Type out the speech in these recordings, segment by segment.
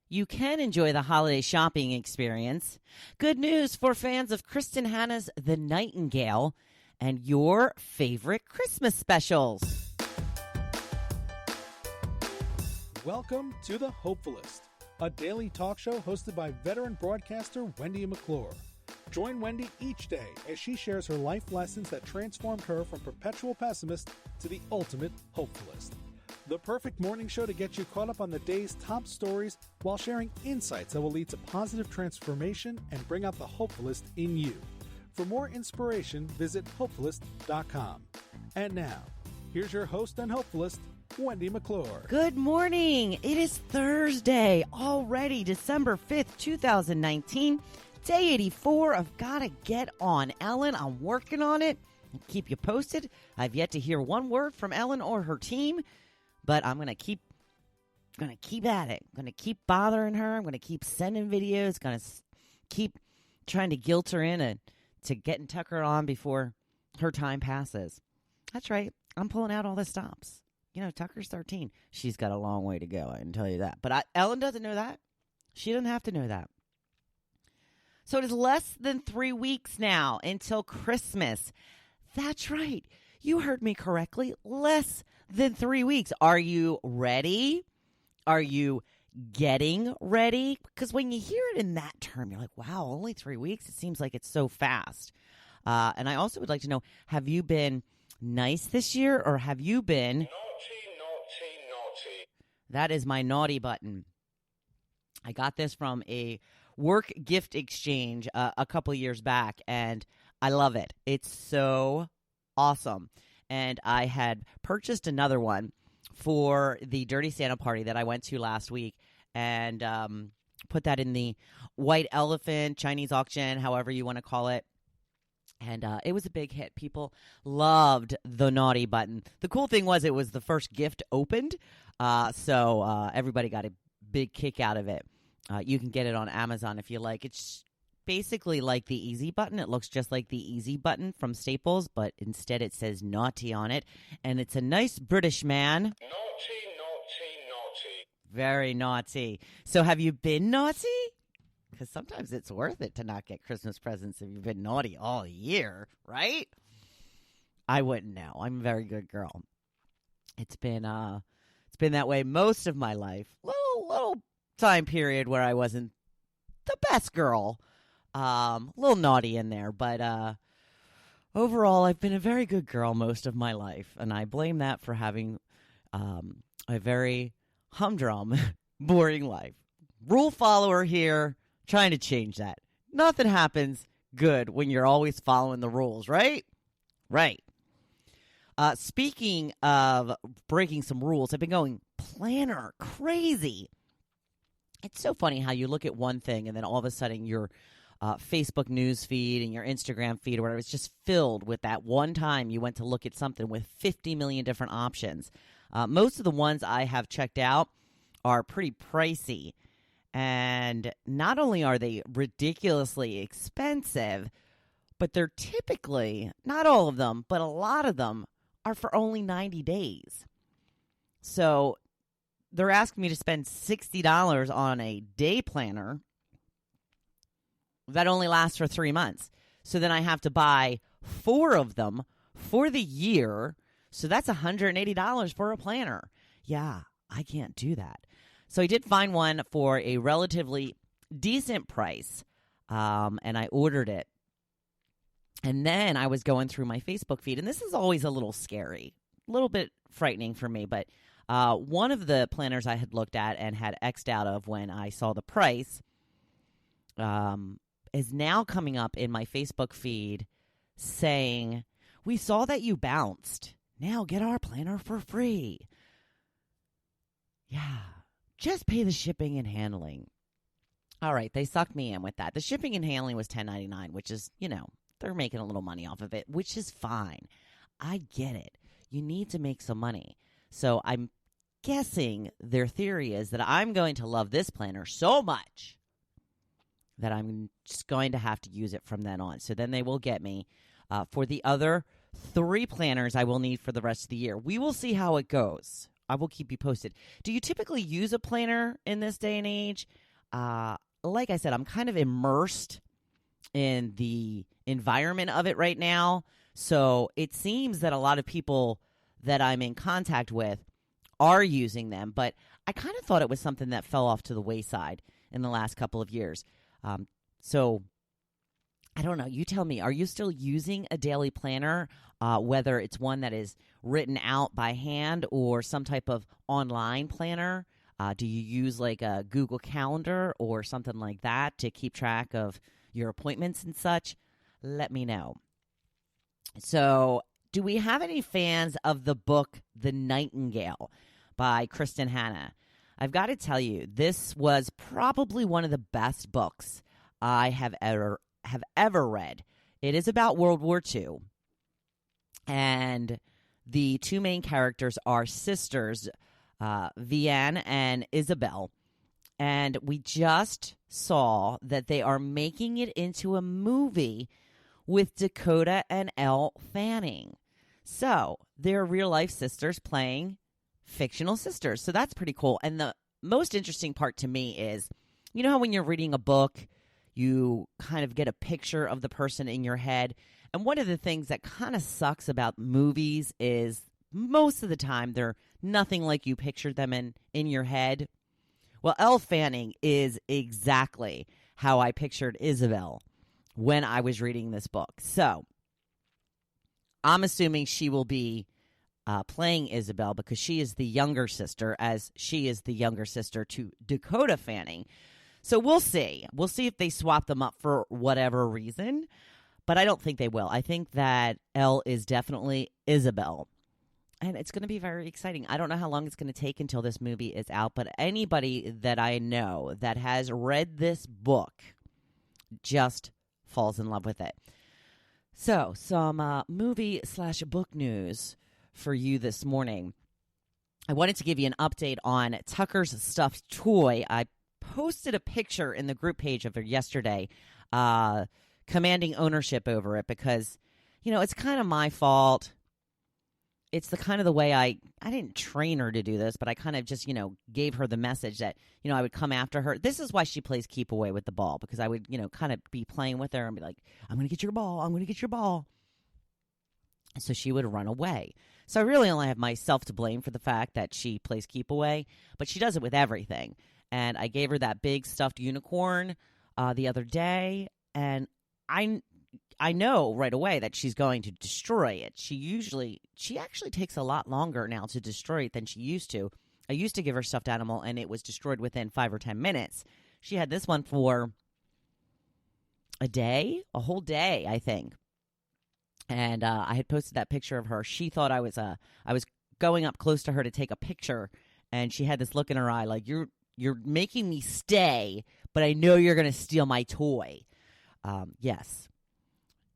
you can enjoy the holiday shopping experience. Good news for fans of Kristin Hannah's The Nightingale and your favorite Christmas specials. Welcome to the Hopefulist, a daily talk show hosted by veteran broadcaster Wendy McClure. Join Wendy each day as she shares her life lessons that transformed her from perpetual pessimist to the ultimate hopefulist. The perfect morning show to get you caught up on the day's top stories while sharing insights that will lead to positive transformation and bring out the hopefulist in you. For more inspiration, visit Hopefulist.com. And now, here's your host and hopefulist, Wendy McClure. Good morning. It is Thursday, already December 5th, 2019. Day 84 of Gotta Get On. Ellen, I'm working on it. I'll keep you posted. I've yet to hear one word from Ellen or her team, but I'm going to keep at it. I'm going to keep bothering her. I'm going to keep sending videos. Going to keep trying to guilt her to getting Tucker on before her time passes. That's right. I'm pulling out all the stops. You know, Tucker's 13. She's got a long way to go, I can tell you that. But Ellen doesn't know that. She doesn't have to know that. So it is less than 3 weeks now until Christmas. That's right. You heard me correctly. Less than 3 weeks. Are you ready? Are you getting ready? Because when you hear it in that term, you're like, wow, only 3 weeks? It seems like it's so fast. And I also would like to know, have you been nice this year or have you been naughty? That is my naughty button. I got this from a work gift exchange a couple years back, and I love it. It's so awesome. And I had purchased another one for the Dirty Santa party that I went to last week, and put that in the white elephant Chinese auction, however you want to call it. And it was a big hit. People loved the naughty button. The cool thing was it was the first gift opened, so everybody got a big kick out of it. You can get it on Amazon if you like. It's basically like the easy button. It looks just like the easy button from Staples, but instead it says naughty on it. And it's a nice British man. Naughty. Very naughty. So have you been naughty? Because sometimes it's worth it to not get Christmas presents if you've been naughty all year, right? I wouldn't know. I'm a very good girl. It's been that way most of my life. Little time period where I wasn't the best girl. A little naughty in there, but overall I've been a very good girl most of my life, and I blame that for having a very humdrum, boring life. Rule follower here, trying to change that. Nothing happens good when you're always following the rules, right? Right. Speaking of breaking some rules, I've been going planner crazy. It's so funny how you look at one thing and then all of a sudden your Facebook news feed and your Instagram feed or whatever, it's just filled with that one time you went to look at something with 50 million different options. Most of the ones I have checked out are pretty pricey. And not only are they ridiculously expensive, but they're typically, not all of them, but a lot of them are for only 90 days. So they're asking me to spend $60 on a day planner that only lasts for 3 months. So then I have to buy 4 of them for the year. So that's $180 for a planner. Yeah, I can't do that. So I did find one for a relatively decent price, and I ordered it. And then I was going through my Facebook feed, and this is always a little scary, a little bit frightening for me, but one of the planners I had looked at and had X'd out of when I saw the price is now coming up in my Facebook feed saying, "We saw that you bounced. Now get our planner for free." Yeah, just pay the shipping and handling. All right, they sucked me in with that. The shipping and handling was $10.99, which is, they're making a little money off of it, which is fine. I get it. You need to make some money. So I'm guessing their theory is that I'm going to love this planner so much that I'm just going to have to use it from then on. So then they will get me for the other 3 planners I will need for the rest of the year. We will see how it goes. I will keep you posted. Do you typically use a planner in this day and age? Like I said, I'm kind of immersed in the environment of it right now. So it seems that a lot of people that I'm in contact with are using them, but I kind of thought it was something that fell off to the wayside in the last couple of years. So I don't know. You tell me, are you still using a daily planner, whether it's one that is written out by hand or some type of online planner? Do you use like a Google Calendar or something like that to keep track of your appointments and such? Let me know. So, do we have any fans of the book The Nightingale by Kristin Hannah? I've got to tell you, this was probably one of the best books I have ever read. It is about World War II, and the two main characters are sisters, Vianne and Isabel, and we just saw that they are making it into a movie with Dakota and Elle Fanning. So they're real-life sisters playing fictional sisters. So that's pretty cool. And the most interesting part to me is, you know how when you're reading a book, you kind of get a picture of the person in your head. And one of the things that kind of sucks about movies is most of the time they're nothing like you pictured them in your head. Well, Elle Fanning is exactly how I pictured Isabel when I was reading this book. So I'm assuming she will be playing Isabel because she is the younger sister, as she is the younger sister to Dakota Fanning. So we'll see. We'll see if they swap them up for whatever reason, but I don't think they will. I think that Elle is definitely Isabel, and it's going to be very exciting. I don't know how long it's going to take until this movie is out, but anybody that I know that has read this book just falls in love with it. So, some movie/book news for you this morning. I wanted to give you an update on Tucker's stuffed toy. I posted a picture in the group page of her yesterday, commanding ownership over it because, you know, it's kind of my fault. It's the kind of the way I didn't train her to do this, but I kind of just, you know, gave her the message that, you know, I would come after her. This is why she plays keep away with the ball, because I would, you know, kind of be playing with her and be like, I'm going to get your ball. I'm going to get your ball. So she would run away. So I really only have myself to blame for the fact that she plays keep away, but she does it with everything. And I gave her that big stuffed unicorn the other day, and I know right away that she's going to destroy it. She actually takes a lot longer now to destroy it than she used to. I used to give her stuffed animal, and it was destroyed within 5 or 10 minutes. She had this one for a whole day, I think. And I had posted that picture of her. She thought I was going up close to her to take a picture, and she had this look in her eye like, you're making me stay, but I know you're going to steal my toy. Yes,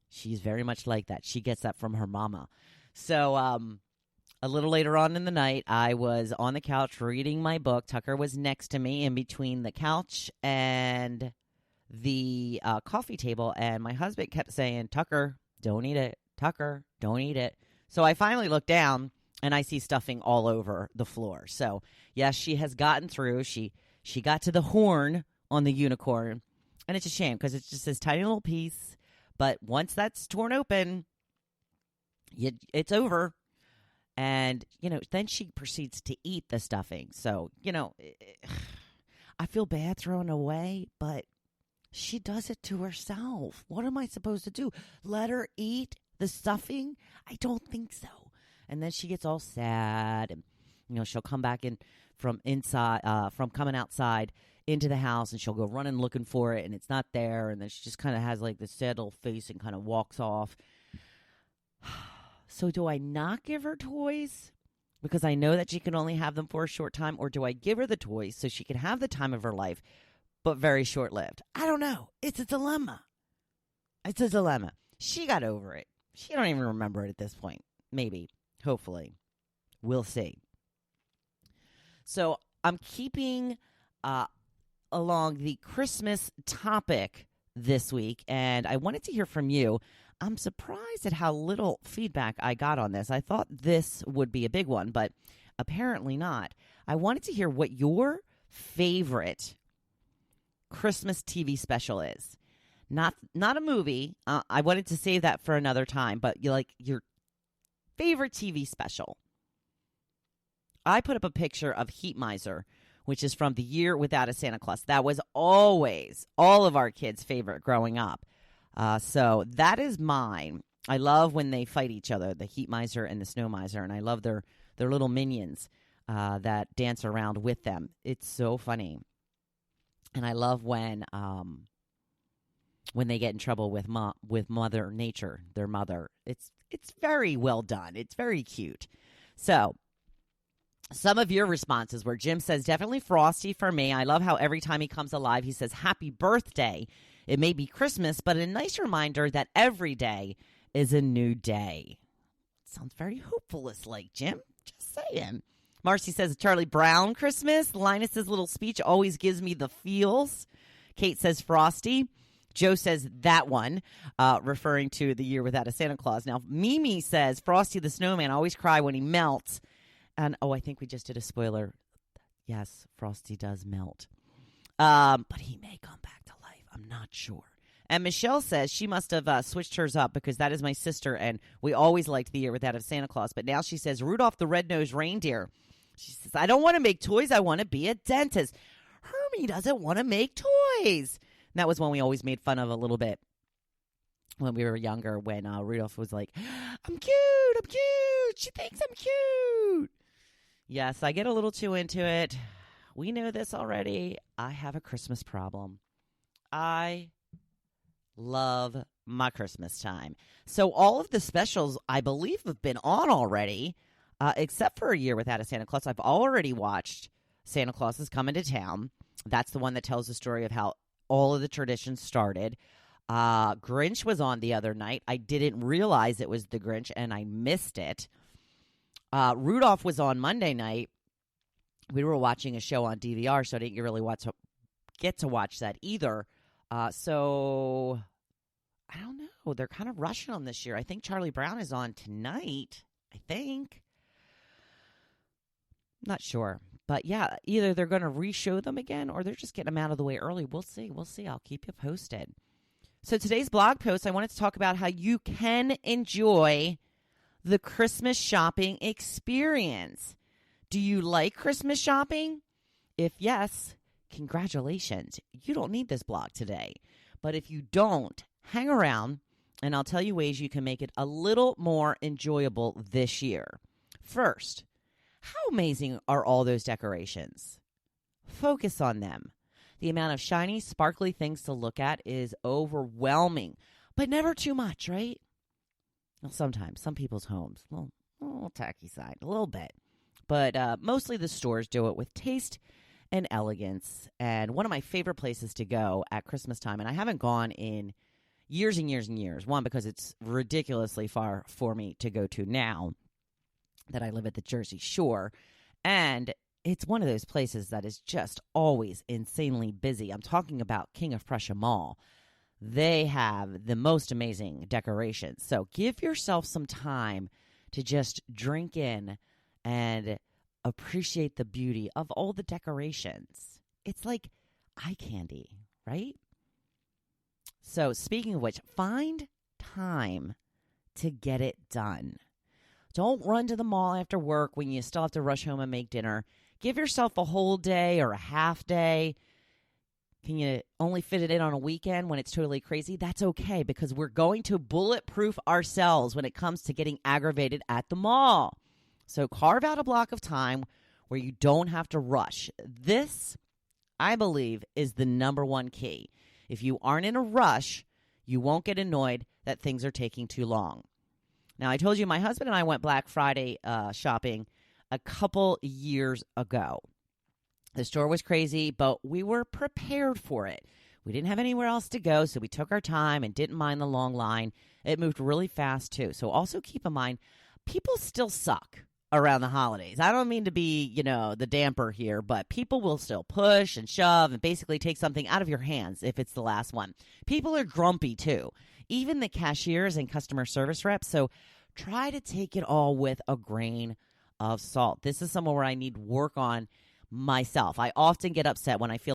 she's very much like that. She gets that from her mama. So a little later on in the night, I was on the couch reading my book. Tucker was next to me in between the couch and the coffee table, and my husband kept saying, Tucker, don't eat it. Tucker, don't eat it. So I finally looked down, and I see stuffing all over the floor. So, yes, she has gotten through. She got to the horn on the unicorn, and it's a shame because it's just this tiny little piece. But once that's torn open, it's over. And, you know, then she proceeds to eat the stuffing. So, you know, I feel bad throwing it away, but she does it to herself. What am I supposed to do? Let her eat the stuffing? I don't think so. And then she gets all sad, and, you know, she'll come back in from coming outside into the house, and she'll go running looking for it, and it's not there. And then she just kind of has like this sad little face and kind of walks off. So do I not give her toys because I know that she can only have them for a short time, or do I give her the toys so she can have the time of her life, but very short-lived? I don't know. It's a dilemma. It's a dilemma. She got over it. She don't even remember it at this point. Maybe. Hopefully. We'll see. So I'm keeping along the Christmas topic this week, and I wanted to hear from you. I'm surprised at how little feedback I got on this. I thought this would be a big one, but Apparently not. I wanted to hear what your favorite Christmas TV special is. Not a movie. I wanted to save that for another time, but you like your favorite TV special. I put up a picture of Heat Miser, which is from The Year Without a Santa Claus. That was always all of our kids' favorite growing up. So that is mine. I love when they fight each other, the Heat Miser and the Snow Miser, and I love their little minions that dance around with them. It's so funny. And I love when they get in trouble with Mother Nature, their mother. It's very well done. It's very cute. So some of your responses were, Jim says, definitely Frosty for me. I love how every time he comes alive, he says, happy birthday. It may be Christmas, but a nice reminder that every day is a new day. Sounds very hopefulist-like, Jim. Just saying. Marcy says, Charlie Brown Christmas. Linus's little speech always gives me the feels. Kate says, Frosty. Joe says that one, referring to The Year Without a Santa Claus. Now, Mimi says, Frosty the Snowman, I always cry when he melts. And, I think we just did a spoiler. Yes, Frosty does melt. But he may come back to life. I'm not sure. And Michelle says she must have switched hers up because that is my sister, and we always liked The Year Without a Santa Claus. But now she says, Rudolph the Red-Nosed Reindeer. She says, I don't want to make toys. I want to be a dentist. Hermie doesn't want to make toys. And that was one we always made fun of a little bit when we were younger, when Rudolph was like, I'm cute, I'm cute. She thinks I'm cute. Yes, I get a little too into it. We know this already. I have a Christmas problem. I love my Christmas time. So all of the specials, I believe, have been on already, except for A Year Without a Santa Claus. I've already watched Santa Claus is Coming to Town. That's the one that tells the story of how all of the traditions started. Grinch was on the other night. I didn't realize it was the Grinch, and I missed it. Rudolph was on Monday night. We were watching a show on DVR, so I didn't really get to watch that either. So I don't know. They're kind of rushing them this year. I think Charlie Brown is on tonight. I think. Not sure. But yeah, either they're going to re-show them again or they're just getting them out of the way early. We'll see. I'll keep you posted. So today's blog post, I wanted to talk about how you can enjoy the Christmas shopping experience. Do you like Christmas shopping? If yes, congratulations. You don't need this blog today. But if you don't, hang around and I'll tell you ways you can make it a little more enjoyable this year. First, how amazing are all those decorations? Focus on them. The amount of shiny, sparkly things to look at is overwhelming, but never too much, right? Well, sometimes, some people's homes, a little tacky side, a little bit. But mostly the stores do it with taste and elegance. And one of my favorite places to go at Christmas time, and I haven't gone in years and years and years. One, because it's ridiculously far for me to go to now that I live at the Jersey Shore. And it's one of those places that is just always insanely busy. I'm talking about King of Prussia Mall. They have the most amazing decorations. So give yourself some time to just drink in and appreciate the beauty of all the decorations. It's like eye candy, right? So speaking of which, find time to get it done. Don't run to the mall after work when you still have to rush home and make dinner. Give yourself a whole day or a half day. Can you only fit it in on a weekend when it's totally crazy? That's okay, because we're going to bulletproof ourselves when it comes to getting aggravated at the mall. So carve out a block of time where you don't have to rush. This, I believe, is the number one key. If you aren't in a rush, you won't get annoyed that things are taking too long. Now, I told you my husband and I went Black Friday shopping a couple years ago. The store was crazy, but we were prepared for it. We didn't have anywhere else to go, so we took our time and didn't mind the long line. It moved really fast, too. So also keep in mind, people still suck around the holidays. I don't mean to be, the damper here, but people will still push and shove and basically take something out of your hands if it's the last one. People are grumpy, too. Even the cashiers and customer service reps. So try to take it all with a grain of salt. This is somewhere where I need work on myself. I often get upset when I feel